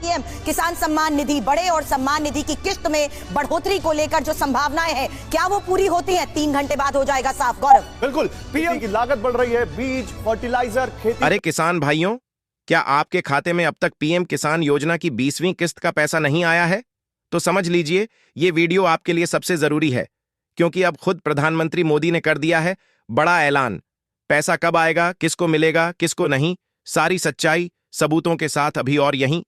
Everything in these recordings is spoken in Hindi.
पीएम किसान सम्मान निधि बढ़े और सम्मान निधि की किस्त में बढ़ोतरी को लेकर जो संभावनाएं हैं, क्या वो पूरी होती हैं? 3 घंटे बाद हो जाएगा साफ। गौरव, बिल्कुल, पीएम की लागत बढ़ रही है, बीज, फर्टिलाइजर, खेती। अरे किसान भाइयों, क्या आपके खाते में अब तक पीएम किसान योजना की 20वीं किस्त का पैसा नहीं आया है? तो समझ लीजिए, ये वीडियो आपके लिए सबसे जरूरी है, क्योंकि अब खुद प्रधानमंत्री मोदी ने कर दिया है बड़ा ऐलान। पैसा कब आएगा, किसको मिलेगा, किसको नहीं, सारी सच्चाई सबूतों के साथ अभी और यहीं।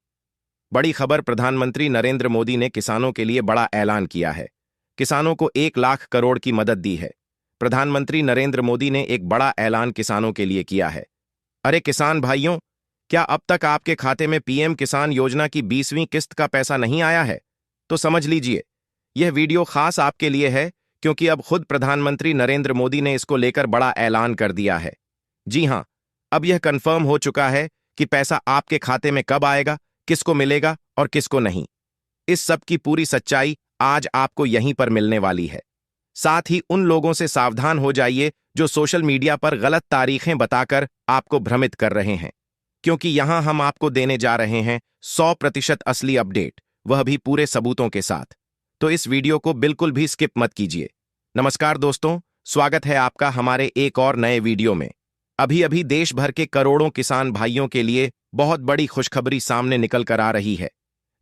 बड़ी खबर, प्रधानमंत्री नरेंद्र मोदी ने किसानों के लिए बड़ा ऐलान किया है। किसानों को 1 लाख करोड़ की मदद दी है। प्रधानमंत्री नरेंद्र मोदी ने एक बड़ा ऐलान किसानों के लिए किया है। अरे किसान भाइयों, क्या अब तक आपके खाते में पीएम किसान योजना की 20वीं किस्त का पैसा नहीं आया है? तो समझ लीजिए, यह वीडियो खास आपके लिए है, क्योंकि अब खुद प्रधानमंत्री नरेंद्र मोदी ने इसको लेकर बड़ा ऐलान कर दिया है। जी हां, अब यह कंफर्म हो चुका है कि पैसा आपके खाते में कब आएगा, किसको मिलेगा और किसको नहीं। इस सब की पूरी सच्चाई आज आपको यहीं पर मिलने वाली है। साथ ही उन लोगों से सावधान हो जाइए जो सोशल मीडिया पर गलत तारीखें बताकर आपको भ्रमित कर रहे हैं, क्योंकि यहां हम आपको देने जा रहे हैं 100% असली अपडेट, वह भी पूरे सबूतों के साथ। तो इस वीडियो को बिल्कुल भी स्किप मत कीजिए। नमस्कार दोस्तों, स्वागत है आपका हमारे एक और नए वीडियो में। अभी अभी देश भर के करोड़ों किसान भाइयों के लिए बहुत बड़ी खुशखबरी सामने निकल कर आ रही है।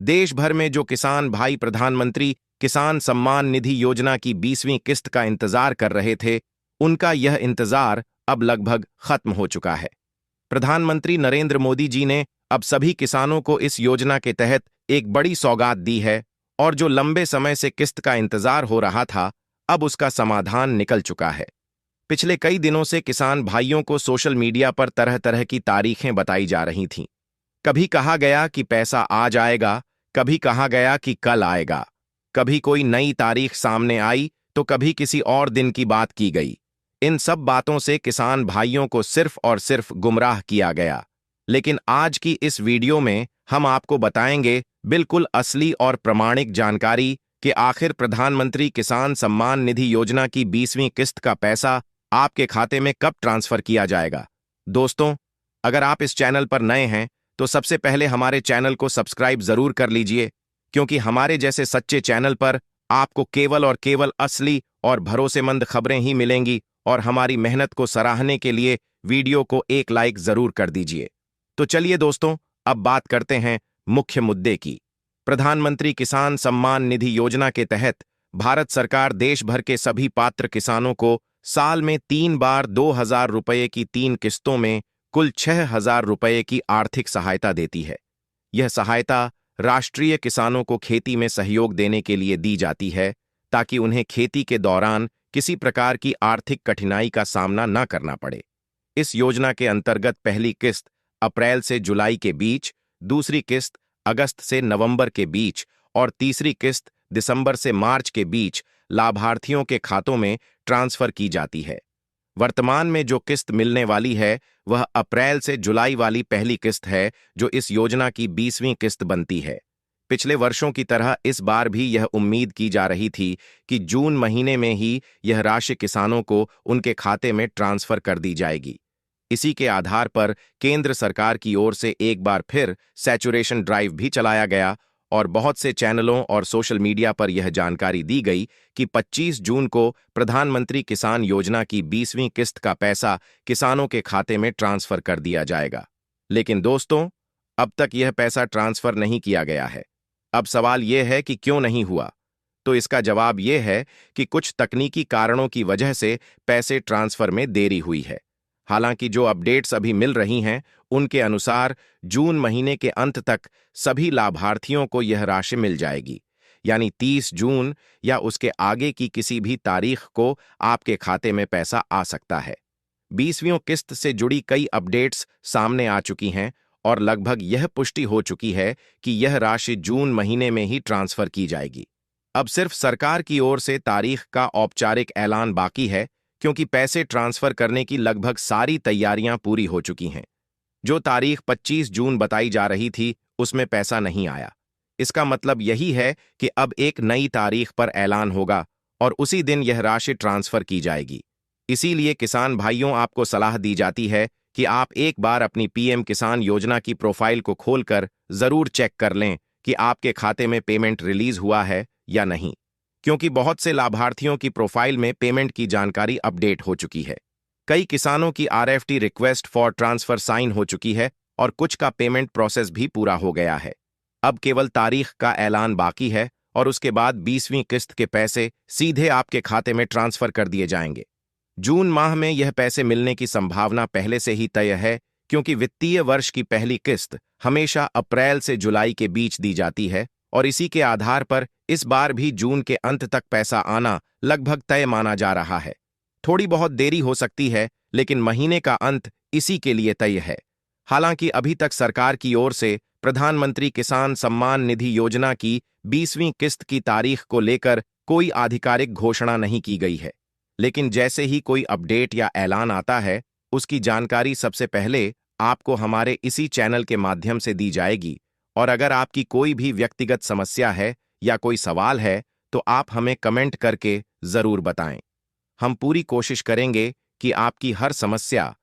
देश भर में जो किसान भाई प्रधानमंत्री किसान सम्मान निधि योजना की 20वीं किस्त का इंतजार कर रहे थे, उनका यह इंतजार अब लगभग खत्म हो चुका है। प्रधानमंत्री नरेंद्र मोदी जी ने अब सभी किसानों को इस योजना के तहत एक बड़ी सौगात दी है, और जो लंबे समय से किस्त का इंतजार हो रहा था, अब उसका समाधान निकल चुका है। पिछले कई दिनों से किसान भाइयों को सोशल मीडिया पर तरह तरह की तारीखें बताई जा रही थीं। कभी कहा गया कि पैसा आज आएगा, कभी कहा गया कि कल आएगा, कभी कोई नई तारीख सामने आई तो कभी किसी और दिन की बात की गई। इन सब बातों से किसान भाइयों को सिर्फ और सिर्फ गुमराह किया गया। लेकिन आज की इस वीडियो में हम आपको बताएंगे बिल्कुल असली और प्रमाणिक जानकारी कि आखिर प्रधानमंत्री किसान सम्मान निधि योजना की 20वीं किस्त का पैसा आपके खाते में कब ट्रांसफर किया जाएगा। दोस्तों, अगर आप इस चैनल पर नए हैं तो सबसे पहले हमारे चैनल को सब्सक्राइब जरूर कर लीजिए, क्योंकि हमारे जैसे सच्चे चैनल पर आपको केवल और केवल असली और भरोसेमंद खबरें ही मिलेंगी। और हमारी मेहनत को सराहने के लिए वीडियो को एक लाइक जरूर कर दीजिए। तो चलिए दोस्तों, अब बात करते हैं मुख्य मुद्दे की। प्रधानमंत्री किसान सम्मान निधि योजना के तहत भारत सरकार देश भर के सभी पात्र किसानों को साल में 3 बार 2,000 रुपये की 3 किस्तों में कुल 6,000 रुपये की आर्थिक सहायता देती है। यह सहायता राष्ट्रीय किसानों को खेती में सहयोग देने के लिए दी जाती है, ताकि उन्हें खेती के दौरान किसी प्रकार की आर्थिक कठिनाई का सामना न करना पड़े। इस योजना के अंतर्गत पहली किस्त अप्रैल से जुलाई के बीच, दूसरी किस्त अगस्त से नवंबर के बीच और तीसरी किस्त दिसंबर से मार्च के बीच लाभार्थियों के खातों में ट्रांसफर की जाती है। वर्तमान में जो किस्त मिलने वाली है वह अप्रैल से जुलाई वाली पहली किस्त है, जो इस योजना की 20वीं किस्त बनती है। पिछले वर्षों की तरह इस बार भी यह उम्मीद की जा रही थी कि जून महीने में ही यह राशि किसानों को उनके खाते में ट्रांसफर कर दी जाएगी। इसी के आधार पर केंद्र सरकार की ओर से एक बार फिर सैचुरेशन ड्राइव भी चलाया गया और बहुत से चैनलों और सोशल मीडिया पर यह जानकारी दी गई कि 25 जून को प्रधानमंत्री किसान योजना की 20वीं किस्त का पैसा किसानों के खाते में ट्रांसफर कर दिया जाएगा। लेकिन दोस्तों, अब तक यह पैसा ट्रांसफर नहीं किया गया है। अब सवाल यह है कि क्यों नहीं हुआ? तो इसका जवाब यह है कि कुछ तकनीकी कारणों की वजह से पैसे ट्रांसफर में देरी हुई है। हालांकि जो अपडेट्स अभी मिल रही हैं, उनके अनुसार जून महीने के अंत तक सभी लाभार्थियों को यह राशि मिल जाएगी, यानी 30 जून या उसके आगे की किसी भी तारीख को आपके खाते में पैसा आ सकता है। 20वीं किस्त से जुड़ी कई अपडेट्स सामने आ चुकी हैं और लगभग यह पुष्टि हो चुकी है कि यह राशि जून महीने में ही ट्रांसफर की जाएगी। अब सिर्फ सरकार की ओर से तारीख का औपचारिक ऐलान बाकी है, क्योंकि पैसे ट्रांसफर करने की लगभग सारी तैयारियां पूरी हो चुकी हैं। जो तारीख 25 जून बताई जा रही थी, उसमें पैसा नहीं आया। इसका मतलब यही है कि अब एक नई तारीख पर ऐलान होगा और उसी दिन यह राशि ट्रांसफर की जाएगी। इसीलिए किसान भाइयों, आपको सलाह दी जाती है कि आप एक बार अपनी पीएम किसान योजना की प्रोफाइल को खोलकर जरूर चेक कर लें कि आपके खाते में पेमेंट रिलीज हुआ है या नहीं, क्योंकि बहुत से लाभार्थियों की प्रोफाइल में पेमेंट की जानकारी अपडेट हो चुकी है। कई किसानों की RFT request for transfer sign हो चुकी है और कुछ का पेमेंट प्रोसेस भी पूरा हो गया है। अब केवल तारीख का ऐलान बाकी है और उसके बाद 20वीं किस्त के पैसे सीधे आपके खाते में ट्रांसफर कर दिए जाएंगे। जून माह में यह पैसे मिलने की संभावना पहले से ही तय है, क्योंकि वित्तीय वर्ष की पहली किस्त हमेशा अप्रैल से जुलाई के बीच दी जाती है और इसी के आधार पर इस बार भी जून के अंत तक पैसा आना लगभग तय माना जा रहा है। थोड़ी बहुत देरी हो सकती है, लेकिन महीने का अंत इसी के लिए तय है। हालांकि अभी तक सरकार की ओर से प्रधानमंत्री किसान सम्मान निधि योजना की 20वीं किस्त की तारीख को लेकर कोई आधिकारिक घोषणा नहीं की गई है, लेकिन जैसे ही कोई अपडेट या ऐलान आता है, उसकी जानकारी सबसे पहले आपको हमारे इसी चैनल के माध्यम से दी जाएगी। और अगर आपकी कोई भी व्यक्तिगत समस्या है या कोई सवाल है, तो आप हमें कमेंट करके जरूर बताएं। हम पूरी कोशिश करेंगे कि आपकी हर समस्या